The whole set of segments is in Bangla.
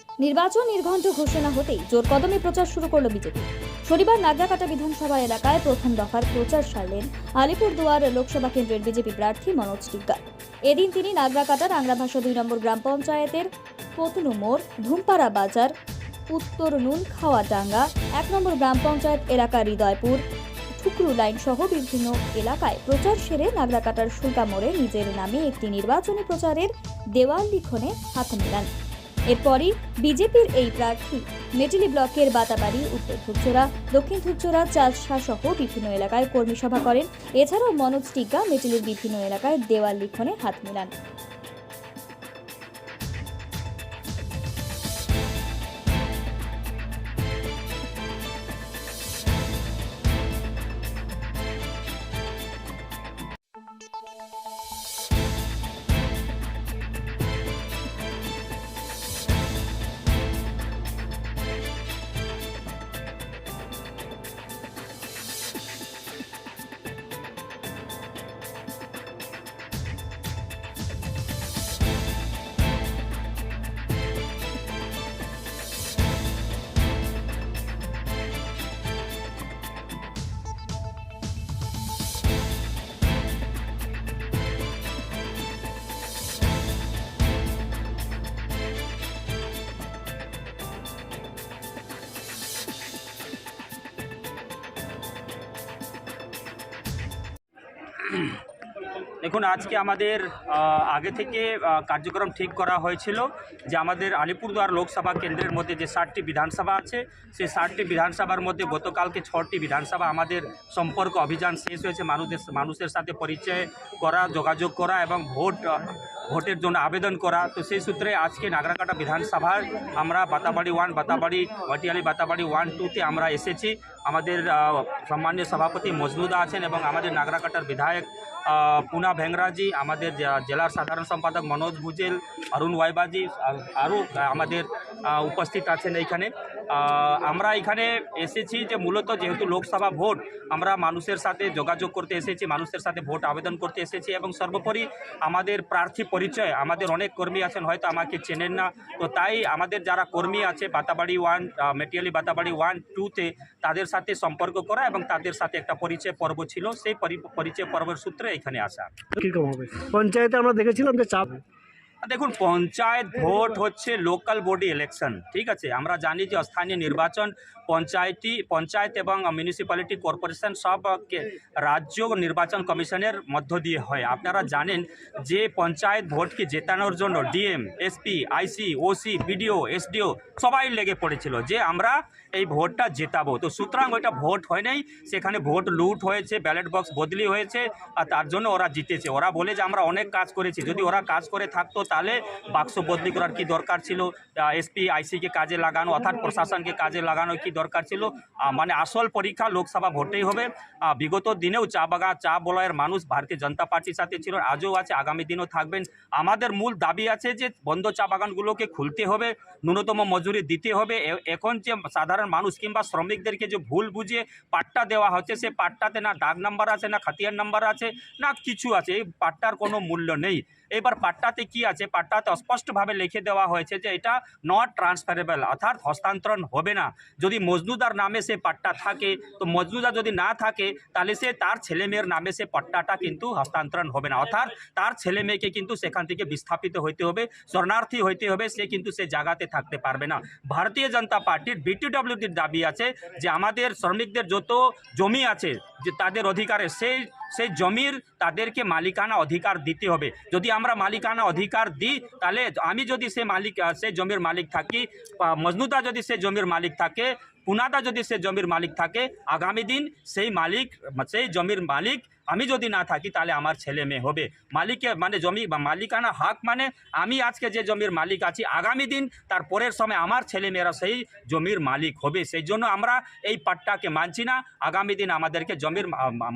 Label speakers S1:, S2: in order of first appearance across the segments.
S1: নির্বাচন নির্ঘণ্ট ঘোষণা হতেই জোর কদমে প্রচার শুরু করল বিজেপি। শনিবার নাগরাকাটা বিধানসভা এলাকায় প্রথম দফার প্রচার সারলেন আলিপুরদুয়ার লোকসভা কেন্দ্রের বিজেপি প্রার্থী মনোজ টিগ্গা। এদিন তিনি নাগরাকাটা রাংরাভাষা 2 নম্বর গ্রাম পঞ্চায়েতের পতনু মোড়, ধুমপাড়া বাজার, উত্তর নুনখাওয়াডাঙ্গা 1 নম্বর গ্রাম পঞ্চায়েত এলাকা, হৃদয়পুর, ঠুকরু লাইন সহ বিভিন্ন এলাকায় প্রচার সেরে নাগরাকাটার শুল্কা মোড়ে নিজের নামে একটি নির্বাচনী প্রচারের দেওয়াল লিখনে হাত মেলান। এরপরই বিজেপির এই প্রার্থী মেটেলি ব্লকের বাতাবাড়ি, উত্তর ধূপচোড়া, দক্ষিণ ধূপচোড়া, চালসা সহ বিভিন্ন এলাকায় কর্মী সভা করেন। এছাড়াও মনোজ টিগ্গা মেটেলির বিভিন্ন এলাকায় দেওয়াল লিখনে হাত মেলান।
S2: দেখুন, আজকে আমাদের আগে থেকে কার্যক্রম ঠিক করা হয়েছিল যে আমাদের আলিপুরদুয়ার লোকসভা কেন্দ্রের মধ্যে যে 60টি বিধানসভা আছে, সেই 60টি বিধানসভার মধ্যে গতকালকে 6টি বিধানসভা আমাদের সম্পর্ক অভিযান শেষ হয়েছে। মানুষের সাথে পরিচয় করা, যোগাযোগ করা এবং ভোটের জন্য আবেদন করা। তো সেই সূত্রে আজকে নাগরাকাটা বিধানসভায় আমরা বাতাবাড়ি 1, বাতাবাড়ি, ভাটিয়ালি বাতাবাড়ি 1, 2তে আমরা এসেছি। আমাদের সম্মান্য সভাপতি মজনুদা আছেন এবং আমাদের নাগরাকাটার বিধায়ক পুনা ভেংরাজি, আমাদের জেলার সাধারণ সম্পাদক মনোজ ভুজেল, অরুণ ওয়াইবাজি আরও আমাদের উপস্থিত আছেন এইখানে। আমরা এখানে এসেছি যে মূলত যেহেতু লোকসভা ভোট, আমরা মানুষের সাথে যোগাযোগ করতে এসেছি, মানুষের সাথে ভোট আবেদন করতে এসেছি এবং সর্বোপরি আমাদের প্রার্থী পরিচয়, আমাদের অনেক কর্মী আছেন হয়তো আমাকে চেনেন না, তো তাই আমাদের যারা কর্মী আছে বাতাবাড়ি 1, মেটিয়ালি বাতাবাড়ি 1, 2তে তাদের সাথে সম্পর্ক করা এবং তাদের সাথে একটা পরিচয় পর্ব ছিল, সেই পরিচয় পর্বের সূত্রে এখানে আসা।
S3: কীরকম হবে পঞ্চায়েতে? আমরা দেখেছিলাম যে চাপ।
S2: দেখুন, পঞ্চায়েত ভোট হচ্ছে লোকাল বডি ইলেকশন, ঠিক আছে। আমরা জানি যে স্থানীয় নির্বাচন পঞ্চায়েত এবং মিউনিসিপ্যালিটি কর্পোরেশন সব রাজ্য নির্বাচন কমিশনের মধ্য দিয়ে হয়। আপনারা জানেন যে পঞ্চায়েত ভোটকে জেতানোর জন্য ডিএম, এসপি, আইসি, ওসি, বিডিও, এসডিও সবাই লেগে পড়েছিল যে আমরা এই ভোটটা জেতাবো। তো সুতরাং ওইটা ভোট হয় নাই, সেখানে ভোট লুট হয়েছে, ব্যালট বক্স বদলি হয়েছে আর তার জন্য ওরা জিতেছে। ওরা বলে যে আমরা অনেক কাজ করেছি, যদি ওরা কাজ করে থাকতো তাহলে বাক্স বদলি করার কি দরকার ছিল, এসপি আইসিকে কাজে লাগানো অর্থাৎ প্রশাসনকে কাজে লাগানো কি দরকার ছিল। মানে আসল পরীক্ষা লোকসভা ভোটেই হবে। বিগত দিনেও চা বলয়ের মানুষ ভারতীয় জনতা পার্টির সাথে ছিল, আজও আছে, আগামী দিনও থাকবেন। আমাদের মূল দাবি আছে যে বন্ধ চা বাগানগুলোকে খুলতে হবে, ন্যূনতম মজুরি দিতে হবে। এখন যে সাধারণ মানুষ কিংবা শ্রমিকদেরকে যে ভুল বুঝিয়ে পাট্টা দেওয়া হচ্ছে, সে পাট্টাতে না দাগ নাম্বার আছে, না খাতিয়ান নাম্বার আছে, না কিছু আছে। এই পাট্টার কোনো মূল্য নেই। এবার পাট্টাতে কি আছে? পাট্টাতে স্পষ্টভাবে লিখে দেওয়া হয়েছে যে এটা নট ট্রান্সফারেবল, অর্থাৎ হস্তান্তরণ হবে না। যদি মজনুদার নামে সে পাট্টা থাকে, তো মজনুদা যদি না থাকে তাহলে সে তার ছেলেমেয়ের নামে সে পাট্টাটা কিন্তু হস্তান্তরণ হবে না, অর্থাৎ তার ছেলে মেয়েকে কিন্তু সেখান থেকে বিস্থাপিত হইতে হবে, শরণার্থী হইতে হবে, সে কিন্তু সে জায়গাতে থাকতে পারবে না। ভারতীয় জনতা পার্টির বিটিডব্লিউডির দাবি আছে যে আমাদের শ্রমিকদের যত জমি আছে যে তাদের অধিকারে সেই জমির তাদেরকে মালিকানা অধিকার দিতে হবে। যদি আমরা মালিকানা অধিকার দিই তাহলে আমি যদি সে জমির মালিক থাকি, মজনুদা যদি সে জমির মালিক থাকে, পুনাদা যদি সে জমির মালিক থাকে, আগামী দিন সেই জমির মালিক আমি যদি না থাকি তাহলে আমার ছেলে মেয়ে হবে। মানে জমি বা মালিকানা হক মানে আমি আজকে যে জমির মালিক আছি, আগামী দিন তার পরের সময় আমার ছেলে মেয়েরা সেই জমির মালিক হবে। সেই জন্য আমরা এই পাট্টাকে মানছি না। আগামী দিন আমাদেরকে জমির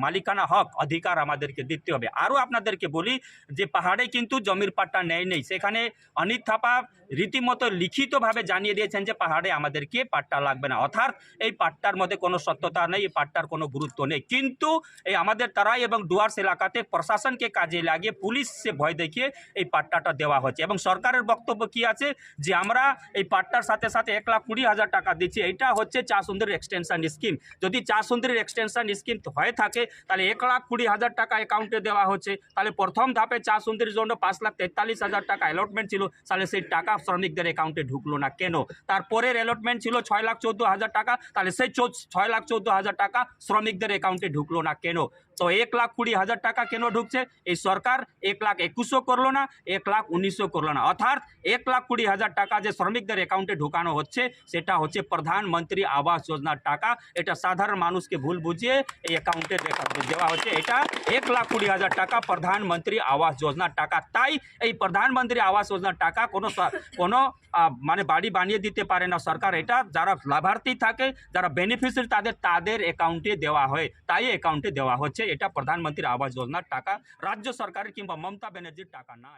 S2: মালিকানা হক অধিকার আমাদেরকে দিতে হবে। আরও আপনাদেরকে বলি যে পাহাড়ে কিন্তু জমির পাট্টা নেই, সেখানে অনিক থাপা রীতিমতো লিখিতভাবে জানিয়ে দিয়েছেন যে পাহাড়ে আমাদেরকে পাট্টা লাগবে না, অর্থাৎ এই পাট্টার মধ্যে কোনো সত্যতা নেই, এই পাট্টার কোনো গুরুত্ব নেই। কিন্তু এই আমাদের তারাই রায় এবং ডুয়ার্স এলাকাতে প্রশাসনকে কাজে লাগিয়ে পুলিশে ভয় দেখিয়ে এই পাট্টাটা দেওয়া হচ্ছে। এবং সরকারের বক্তব্য কি আছে যে আমরা এই পাট্টার সাথে সাথে 1,20,000 টাকা দিচ্ছি। এটা হচ্ছে চা সুন্দরী এক্সটেনশন স্কিম। যদি চা সুন্দরীর এক্সটেনশন স্কিম হয়ে থাকে তাহলে 1,20,000 টাকা অ্যাকাউন্টে দেওয়া হচ্ছে। তাহলে প্রথম ধাপে চা সুন্দরীর জন্য 5,43,000 টাকা অ্যালটমেন্ট ছিল, তাহলে সেই টাকা শ্রমিকদের অ্যাকাউন্টে ঢুকলো না কেন? তারপরের অ্যালটমেন্ট ছিল 6,14,000 টাকা, তাহলে সেই 6,14,000 টাকা শ্রমিকদের অ্যাকাউন্টে ঢুকলো না কেন? তো 1,20,000 টাকা কেন ঢুকছে? এই সরকার 1,21,000 করলো না, 1,19,000 করলো না। অর্থাৎ 1,20,000 টাকা যে শ্রমিকদের অ্যাকাউন্টে ঢুকানো হচ্ছে সেটা হচ্ছে প্রধানমন্ত্রী আবাস যোজনার টাকা। এটা সাধারণ মানুষকে ভুল বুঝিয়ে এই অ্যাকাউন্টে দেওয়া হচ্ছে। এটা 1,20,000 টাকা প্রধানমন্ত্রী আবাস যোজনার টাকা। তাই এই প্রধানমন্ত্রী আবাস যোজনার টাকা কোনো মানে বাড়ি বানিয়ে দিতে পারে না সরকার। এটা যারা লাভার্থী থাকে, যারা বেনিফিশিয়ারি তাদের অ্যাকাউন্টে দেওয়া হয়, তাই অ্যাকাউন্টে দেওয়া হচ্ছে। এটা প্রধানমন্ত্রী আবাস যোজনার টাকা, রাজ্য সরকারের কিংবা মমতা ব্যানার্জির টাকা না।